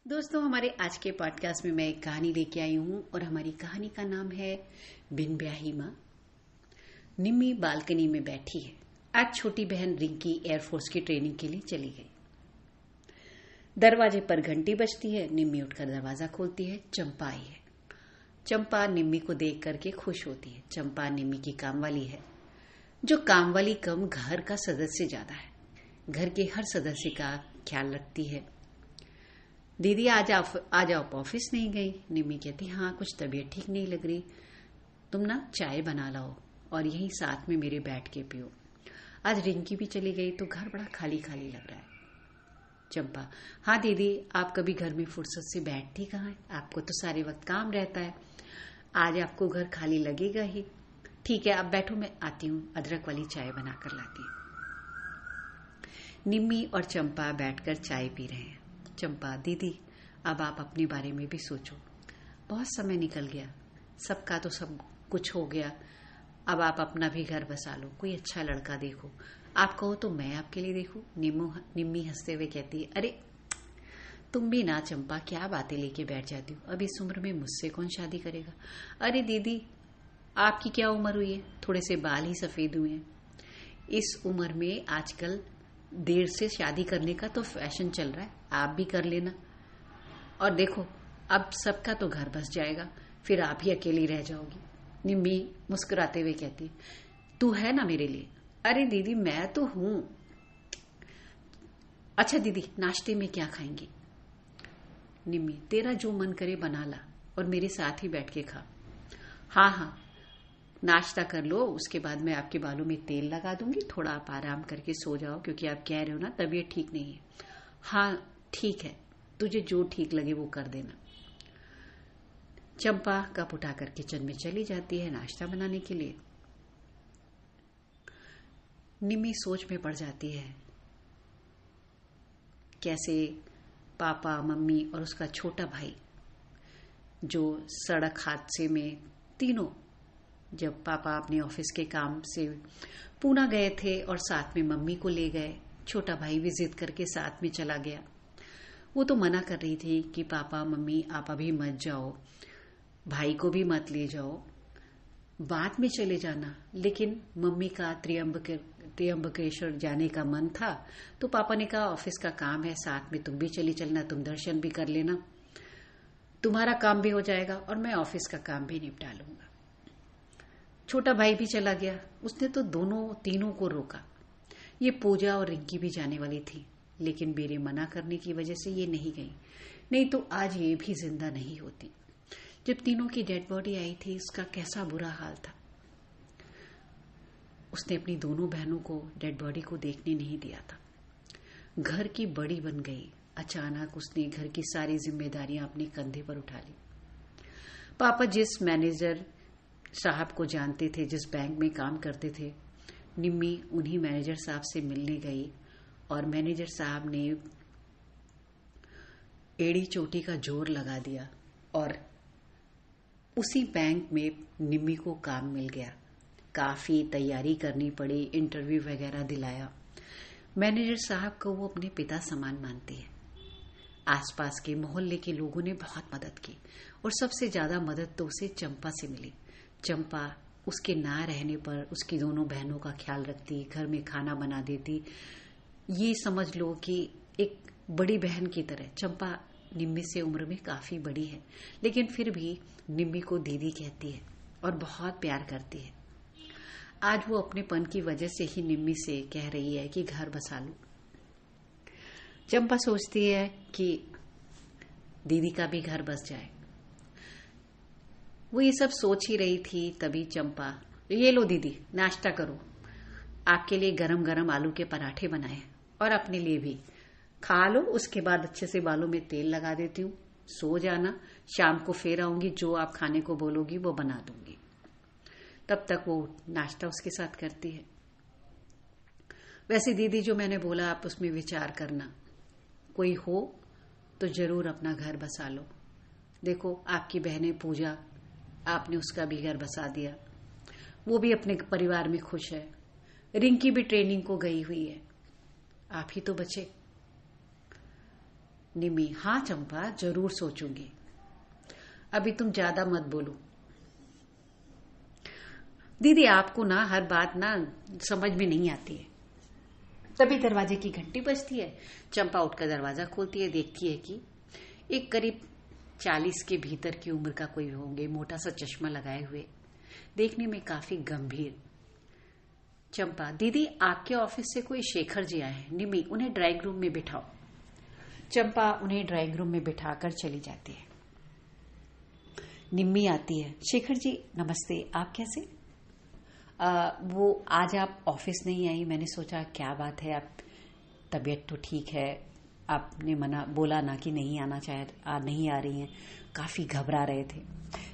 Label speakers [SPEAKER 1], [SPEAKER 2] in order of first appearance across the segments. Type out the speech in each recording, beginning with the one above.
[SPEAKER 1] दोस्तों, हमारे आज के पॉडकास्ट में मैं एक कहानी लेके आई हूँ और हमारी कहानी का नाम है बिन ब्याही माँ। निम्मी बालकनी में बैठी है। आज छोटी बहन रिंकी एयरफोर्स की ट्रेनिंग के लिए चली गई। दरवाजे पर घंटी बजती है। निम्मी उठकर दरवाजा खोलती है। चंपा आई है। चंपा निम्मी को देख करके खुश होती है। चंपा निम्मी की कामवाली है, जो कामवाली कम घर का सदस्य ज्यादा है। घर के हर सदस्य का ख्याल रखती है। दीदी आज आप ऑफिस नहीं गई? निम्मी कहती हाँ, कुछ तबीयत ठीक नहीं लग रही। तुम ना चाय बना लाओ और यहीं साथ में मेरे बैठ के पियो। आज रिंकी भी चली गई तो घर बड़ा खाली खाली लग रहा है। चंपा हाँ दीदी, आप कभी घर में फुर्सत से बैठती कहाँ है? आपको तो सारे वक्त काम रहता है। आज आपको घर खाली लगेगा ही। ठीक है, आप बैठो, मैं आती हूँ, अदरक वाली चाय बना कर लाती हूँ। निम्मी और चंपा बैठकर चाय पी रहे हैं। चंपा दीदी, अब आप अपने बारे में भी सोचो। बहुत समय निकल गया, सबका तो सब कुछ हो गया। अब आप अपना भी घर बसा लो, कोई अच्छा लड़का देखो। आप कहो तो मैं आपके लिए देखूं? निम्मी हंसते हुए कहती है, अरे तुम भी ना चंपा, क्या बातें लेके बैठ जाती हो। अब इस उम्र में मुझसे कौन शादी करेगा? अरे दीदी, आपकी क्या उम्र हुई है? थोड़े से बाल ही सफेद हुए हैं। इस उम्र में आजकल देर से शादी करने का तो फैशन चल रहा है, आप भी कर लेना। और देखो, अब सबका तो घर बस जाएगा, फिर आप ही अकेली रह जाओगी। निम्मी मुस्कुराते हुए कहती, तू है ना मेरे लिए? अरे दीदी, मैं तो हूं। अच्छा दीदी, नाश्ते में क्या खाएंगी? निम्मी, तेरा जो मन करे बना ला और मेरे साथ ही बैठ के खा। हाँ हाँ, नाश्ता कर लो, उसके बाद मैं आपके बालों में तेल लगा दूंगी। थोड़ा आप आराम करके सो जाओ, क्योंकि आप कह रहे हो ना तबीयत ठीक नहीं है। हाँ ठीक है, तुझे जो ठीक लगे वो कर देना। चंपा कप उठाकर किचन में चली जाती है नाश्ता बनाने के लिए। निम्मी सोच में पड़ जाती है, कैसे पापा, मम्मी और उसका छोटा भाई, जो सड़क हादसे में तीनों, जब पापा अपने ऑफिस के काम से पूना गए थे और साथ में मम्मी को ले गए, छोटा भाई भी जिद करके साथ में चला गया। वो तो मना कर रही थी कि पापा मम्मी आप अभी मत जाओ, भाई को भी मत ले जाओ, बाद में चले जाना। लेकिन मम्मी का त्र्यंबकेश्वर जाने का मन था, तो पापा ने कहा ऑफिस का काम है, साथ में तुम भी चली चलना, तुम दर्शन भी कर लेना, तुम्हारा काम भी हो जाएगा और मैं ऑफिस का काम भी निपटा लूंगा। छोटा भाई भी चला गया। उसने तो तीनों को रोका। ये पूजा और रिंकी भी जाने वाली थी, लेकिन मेरे मना करने की वजह से ये नहीं गई, नहीं तो आज ये भी जिंदा नहीं होती। जब तीनों की डेड बॉडी आई थी, उसका कैसा बुरा हाल था। उसने अपनी दोनों बहनों को डेड बॉडी को देखने नहीं दिया था। घर की बड़ी बन गई। अचानक उसने घर की सारी जिम्मेदारियां अपने कंधे पर उठा ली। पापा जिस मैनेजर साहब को जानते थे, जिस बैंक में काम करते थे, निम्मी उन्हीं मैनेजर साहब से मिलने गई और मैनेजर साहब ने एड़ी चोटी का जोर लगा दिया और उसी बैंक में निम्मी को काम मिल गया। काफी तैयारी करनी पड़ी, इंटरव्यू वगैरह दिलाया। मैनेजर साहब को वो अपने पिता समान मानती है। आसपास के मोहल्ले के लोगों ने बहुत मदद की और सबसे ज्यादा मदद तो उसे चंपा से मिली। चंपा उसके ना रहने पर उसकी दोनों बहनों का ख्याल रखती, घर में खाना बना देती। ये समझ लो कि एक बड़ी बहन की तरह। चंपा निम्मी से उम्र में काफी बड़ी है, लेकिन फिर भी निम्मी को दीदी कहती है और बहुत प्यार करती है। आज वो अपनेपन की वजह से ही निम्मी से कह रही है कि घर बसा लो। चंपा सोचती है कि दीदी का भी घर बस जाए। वो ये सब सोच ही रही थी, तभी चंपा, ये लो दीदी, नाश्ता करो, आपके लिए गरम गरम आलू के पराठे बनाए और अपने लिए भी खा लो। उसके बाद अच्छे से बालों में तेल लगा देती हूँ, सो जाना, शाम को फिर आऊंगी, जो आप खाने को बोलोगी वो बना दूंगी। तब तक वो नाश्ता उसके साथ करती है। वैसे दीदी, जो मैंने बोला आप उसमें विचार करना, कोई हो तो जरूर अपना घर बसा लो। देखो आपकी बहनें पूजा, आपने उसका भी घर बसा दिया, वो भी अपने परिवार में खुश है। रिंकी भी ट्रेनिंग को गई हुई है, आप ही तो बचे। निम्मी, हाँ चंपा, जरूर सोचूंगी। अभी तुम ज्यादा मत बोलो। दीदी, आपको ना हर बात ना समझ में नहीं आती है। तभी दरवाजे की घंटी बजती है। चंपा उठकर दरवाजा खोलती है, देखती है कि एक करीब 40 के भीतर की उम्र का कोई होंगे, मोटा सा चश्मा लगाए हुए, देखने में काफी गंभीर। चंपा, दीदी आपके ऑफिस से कोई शेखर जी आए हैं। निम्मी, उन्हें ड्राइंग रूम में बिठाओ। चंपा उन्हें ड्राइंग रूम में बिठाकर चली जाती है। निम्मी आती है। शेखर जी नमस्ते, आप कैसे? वो आज आप ऑफिस नहीं आई, मैंने सोचा क्या बात है, आप तबीयत तो ठीक है, आपने मना बोला ना कि नहीं आना नहीं आ रही हैं, काफी घबरा रहे थे।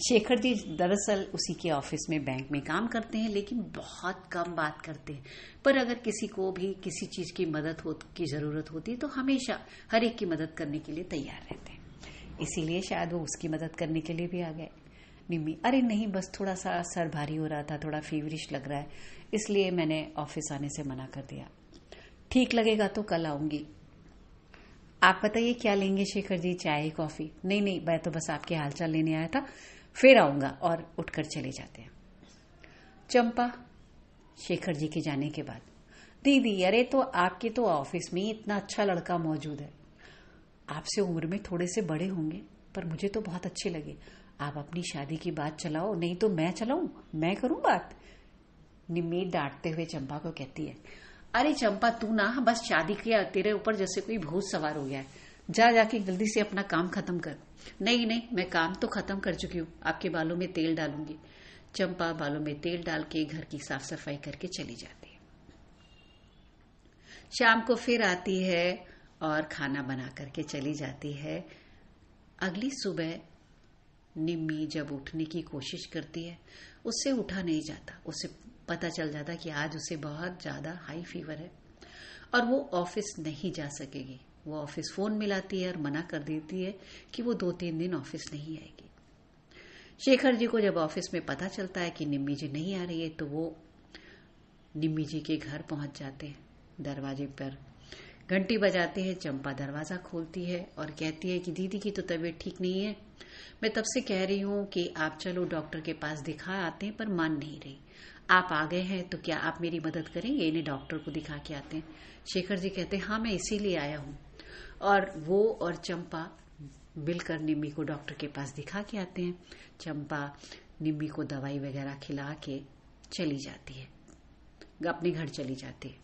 [SPEAKER 1] शेखर जी दरअसल उसी के ऑफिस में बैंक में काम करते हैं, लेकिन बहुत कम बात करते हैं, पर अगर किसी को भी किसी चीज की की जरूरत होती है तो हमेशा हर एक की मदद करने के लिए तैयार रहते हैं, इसीलिए शायद वो उसकी मदद करने के लिए भी आ गए। निम्मी, अरे नहीं, बस थोड़ा सा सर भारी हो रहा था, थोड़ा फीवरिश लग रहा है, इसलिए मैंने ऑफिस आने से मना कर दिया। ठीक लगेगा तो कल आऊंगी। आप बताइए क्या लेंगे शेखर जी, चाय कॉफी? नहीं नहीं, मैं तो बस आपके हालचाल लेने आया था, फिर आऊंगा। और उठकर चले जाते हैं। चंपा शेखर जी के जाने के बाद, दीदी अरे तो आपके तो ऑफिस में इतना अच्छा लड़का मौजूद है, आपसे उम्र में थोड़े से बड़े होंगे, पर मुझे तो बहुत अच्छे लगे। आप अपनी शादी की बात चलाओ, नहीं तो मैं चलाऊं, मैं करूं बात। निम्मी डांटते हुए चंपा को कहती है, अरे चंपा तू ना बस शादी किया, तेरे ऊपर जैसे कोई भूत सवार हो गया है, जा जाके जल्दी से अपना काम खत्म कर। नहीं नहीं, मैं काम तो खत्म कर चुकी हूँ, आपके बालों में तेल डालूंगी। चंपा बालों में तेल डाल के घर की साफ सफाई करके चली जाती है। शाम को फिर आती है और खाना बना करके चली जाती है। अगली सुबह निम्मी जब उठने की कोशिश करती है, उससे उठा नहीं जाता। उसे पता चल जाता कि आज उसे बहुत ज्यादा हाई फीवर है और वो ऑफिस नहीं जा सकेगी। वो ऑफिस फोन मिलाती है और मना कर देती है कि वो 2-3 दिन ऑफिस नहीं आएगी। शेखर जी को जब ऑफिस में पता चलता है कि निम्मी जी नहीं आ रही है, तो वो निम्मी जी के घर पहुंच जाते हैं। दरवाजे पर घंटी बजाते हैं। चंपा दरवाजा खोलती है और कहती है कि दीदी की तो तबीयत ठीक नहीं है, मैं तब से कह रही हूँ कि आप चलो डॉक्टर के पास दिखा आते हैं, पर मान नहीं रही। आप आ गए हैं तो क्या आप मेरी मदद करेंगे, इन्हें डॉक्टर को दिखा के आते हैं। शेखर जी कहते हैं, हाँ मैं इसीलिए आया हूँ। और वो और चंपा मिलकर निम्मी को डॉक्टर के पास दिखा के आते हैं। चंपा निम्मी को दवाई वगैरह खिला के चली जाती है, अपने घर चली जाती है।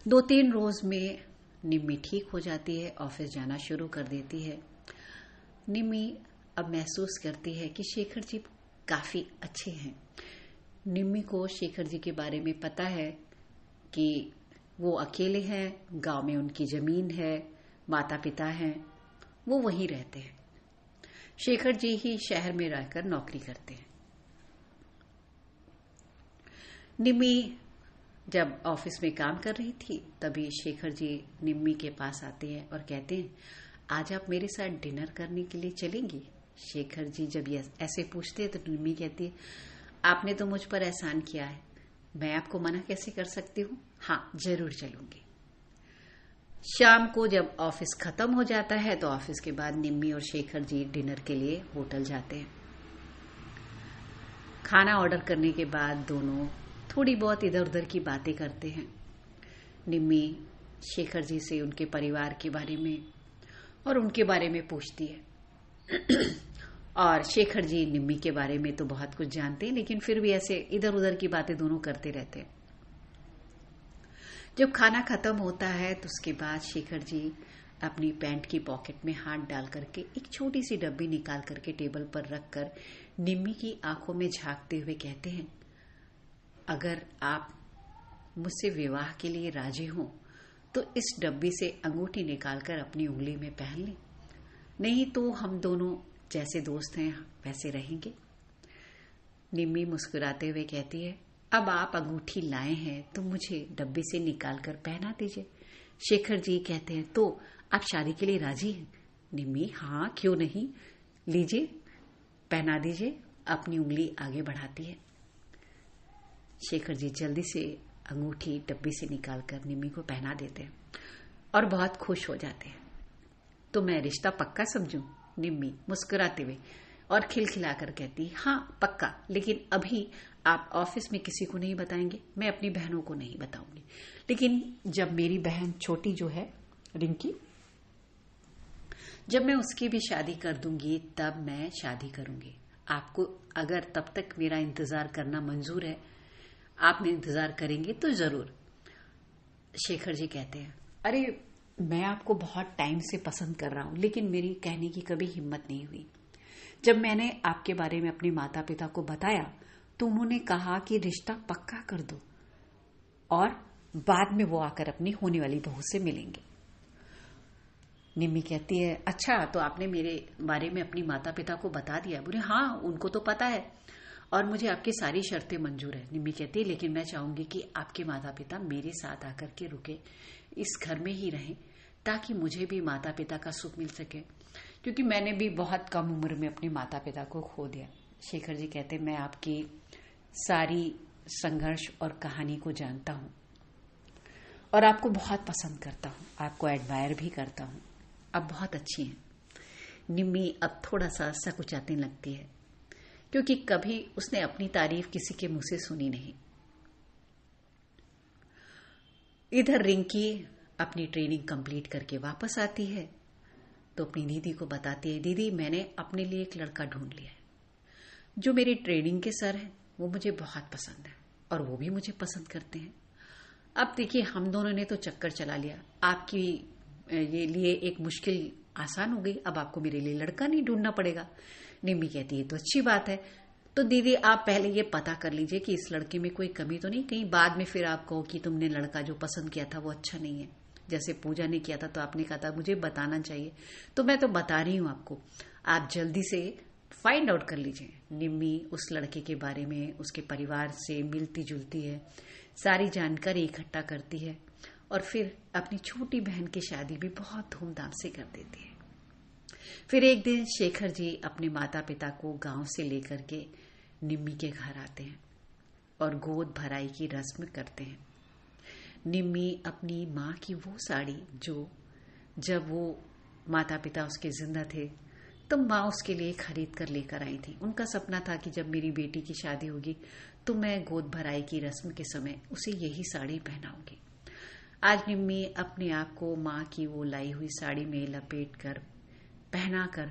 [SPEAKER 1] 2-3 रोज में निम्मी ठीक हो जाती है, ऑफिस जाना शुरू कर देती है। निम्मी अब महसूस करती है कि शेखर जी काफी अच्छे हैं। निम्मी को शेखर जी के बारे में पता है कि वो अकेले हैं, गांव में उनकी जमीन है, माता पिता हैं, वो वहीं रहते हैं। शेखर जी ही शहर में रहकर नौकरी करते हैं। निम्मी जब ऑफिस में काम कर रही थी, तभी शेखर जी निम्मी के पास आते हैं और कहते हैं, आज आप मेरे साथ डिनर करने के लिए चलेंगी? शेखर जी जब ऐसे पूछते हैं तो निम्मी कहती है, आपने तो मुझ पर एहसान किया है, मैं आपको मना कैसे कर सकती हूँ? हाँ जरूर चलूंगी। शाम को जब ऑफिस खत्म हो जाता है तो ऑफिस के बाद निम्मी और शेखर जी डिनर के लिए होटल जाते हैं। खाना ऑर्डर करने के बाद दोनों थोड़ी बहुत इधर उधर की बातें करते हैं। निम्मी शेखर जी से उनके परिवार के बारे में और उनके बारे में पूछती है और शेखर जी निम्मी के बारे में तो बहुत कुछ जानते हैं, लेकिन फिर भी ऐसे इधर उधर की बातें दोनों करते रहते हैं। जब खाना खत्म होता है तो उसके बाद शेखर जी अपनी पैंट की पॉकेट में हाथ डाल करके एक छोटी सी डब्बी निकाल करके टेबल पर रखकर निम्मी की आंखों में झांकते हुए कहते हैं, अगर आप मुझसे विवाह के लिए राजी हो तो इस डब्बी से अंगूठी निकालकर अपनी उंगली में पहन लें, नहीं तो हम दोनों जैसे दोस्त हैं वैसे रहेंगे। निम्मी मुस्कुराते हुए कहती है, अब आप अंगूठी लाए हैं तो मुझे डब्बी से निकालकर पहना दीजिए। शेखर जी कहते हैं, तो आप शादी के लिए राजी हैं? निम्मी, हाँ क्यों नहीं, लीजिए पहना दीजिए। अपनी उंगली आगे बढ़ाती है। शेखर जी जल्दी से अंगूठी डब्बी से निकालकर निम्मी को पहना देते हैं और बहुत खुश हो जाते हैं। तो मैं रिश्ता पक्का समझूं? निम्मी मुस्कुराते हुए और खिलखिलाकर कहती, हाँ पक्का, लेकिन अभी आप ऑफिस में किसी को नहीं बताएंगे, मैं अपनी बहनों को नहीं बताऊंगी, लेकिन जब मेरी बहन छोटी जो है रिंकी, जब मैं उसकी भी शादी कर दूंगी तब मैं शादी करूंगी। आपको अगर तब तक मेरा इंतजार करना मंजूर है, आप इंतजार करेंगे तो जरूर। शेखर जी कहते हैं, अरे मैं आपको बहुत टाइम से पसंद कर रहा हूं, लेकिन मेरी कहने की कभी हिम्मत नहीं हुई। जब मैंने आपके बारे में अपने माता पिता को बताया तो उन्होंने कहा कि रिश्ता पक्का कर दो और बाद में वो आकर अपनी होने वाली बहू से मिलेंगे। निम्मी कहती है, अच्छा तो आपने मेरे बारे में अपनी माता पिता को बता दिया? बोले हाँ, उनको तो पता है और मुझे आपकी सारी शर्तें मंजूर है। निम्मी कहती है, लेकिन मैं चाहूंगी कि आपके माता पिता मेरे साथ आकर के रुके, इस घर में ही रहें, ताकि मुझे भी माता पिता का सुख मिल सके, क्योंकि मैंने भी बहुत कम उम्र में अपने माता पिता को खो दिया। शेखर जी कहते, मैं आपकी सारी संघर्ष और कहानी को जानता हूं और आपको बहुत पसंद करता हूं, आपको एडमायर भी करता हूं, आप बहुत अच्छी हैं। निम्मी अब थोड़ा सा सकुचाने लगती है, क्योंकि कभी उसने अपनी तारीफ किसी के मुंह से सुनी नहीं। इधर रिंकी अपनी ट्रेनिंग कंप्लीट करके वापस आती है तो अपनी दीदी को बताती है, दीदी मैंने अपने लिए एक लड़का ढूंढ लिया है, जो मेरी ट्रेनिंग के सर है, वो मुझे बहुत पसंद है और वो भी मुझे पसंद करते हैं। अब देखिए, हम दोनों ने तो चक्कर चला लिया, आपकी ये लिए एक मुश्किल आसान हो गई, अब आपको मेरे लिए लड़का नहीं ढूंढना पड़ेगा। निम्मी कहती है, तो अच्छी बात है, तो दीदी आप पहले ये पता कर लीजिए कि इस लड़के में कोई कमी तो नहीं, कहीं बाद में फिर आप कहो कि तुमने लड़का जो पसंद किया था वो अच्छा नहीं है। जैसे पूजा ने किया था तो आपने कहा था मुझे बताना चाहिए, तो मैं तो बता रही हूं आपको, आप जल्दी से फाइंड आउट कर लीजिए। निम्मी उस लड़के के बारे में उसके परिवार से मिलती जुलती है, सारी जानकारी इकट्ठा करती है और फिर अपनी छोटी बहन की शादी भी बहुत धूमधाम से कर देती है। फिर एक दिन शेखर जी अपने माता पिता को गांव से लेकर के निम्मी के घर आते हैं और गोद भराई की रस्म करते हैं। निम्मी अपनी माँ की वो साड़ी जो जब वो माता पिता उसके जिंदा थे तो माँ उसके लिए खरीद कर लेकर आई थी। उनका सपना था कि जब मेरी बेटी की शादी होगी तो मैं गोद भराई की रस्म के समय उसे यही साड़ी पहनाऊंगी। आज निम्मी अपने आप को माँ की वो लाई हुई साड़ी में लपेट कर पहना कर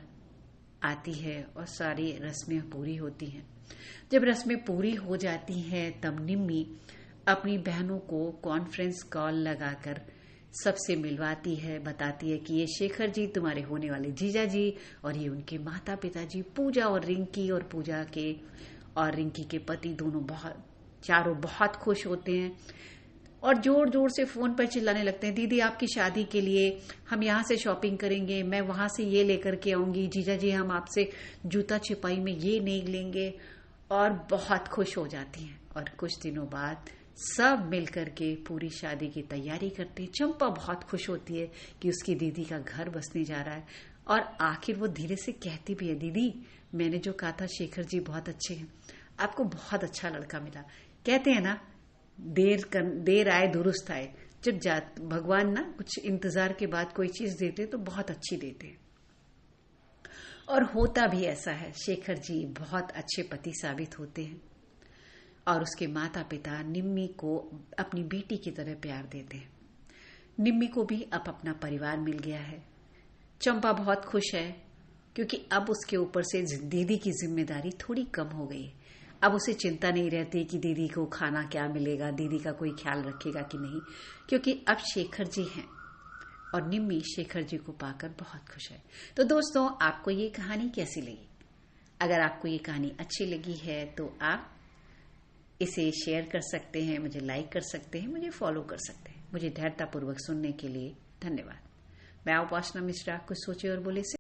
[SPEAKER 1] आती है और सारी रस्में पूरी होती हैं। जब रस्में पूरी हो जाती हैं तब निम्मी अपनी बहनों को कॉन्फ्रेंस कॉल लगाकर सबसे मिलवाती है, बताती है कि ये शेखर जी तुम्हारे होने वाले जीजा जी और ये उनके माता पिता जी पूजा और रिंकी, और पूजा के और रिंकी के पति दोनों चारों बहुत खुश होते हैं और जोर जोर से फोन पर चिल्लाने लगते हैं, दीदी आपकी शादी के लिए हम यहाँ से शॉपिंग करेंगे, मैं वहां से ये लेकर के आऊंगी, जीजा जी हम आपसे जूता छिपाई में ये नहीं लेंगे, और बहुत खुश हो जाती हैं। और कुछ दिनों बाद सब मिलकर के पूरी शादी की तैयारी करते हैं। चंपा बहुत खुश होती है कि उसकी दीदी का घर बसने जा रहा है और आखिर वो धीरे से कहती भी है, दीदी मैंने जो कहा था शेखर जी बहुत अच्छे हैं, आपको बहुत अच्छा लड़का मिला। कहते हैं ना, देर आए दुरुस्त आए, जब भगवान ना कुछ इंतजार के बाद कोई चीज देते तो बहुत अच्छी देते हैं। और होता भी ऐसा है, शेखर जी बहुत अच्छे पति साबित होते हैं और उसके माता पिता निम्मी को अपनी बेटी की तरह प्यार देते हैं। निम्मी को भी अब अपना परिवार मिल गया है। चंपा बहुत खुश है क्योंकि अब उसके ऊपर से दीदी की जिम्मेदारी थोड़ी कम हो गई है। अब उसे चिंता नहीं रहती कि दीदी को खाना क्या मिलेगा, दीदी का कोई ख्याल रखेगा कि नहीं, क्योंकि अब शेखर जी हैं और निम्मी शेखर जी को पाकर बहुत खुश है। तो दोस्तों, आपको ये कहानी कैसी लगी? अगर आपको ये कहानी अच्छी लगी है तो आप इसे शेयर कर सकते हैं, मुझे लाइक कर सकते हैं, मुझे फॉलो कर सकते हैं। मुझे धैर्यतापूर्वक सुनने के लिए धन्यवाद। मैं उपासना मिश्रा, कुछ सोचे और बोले से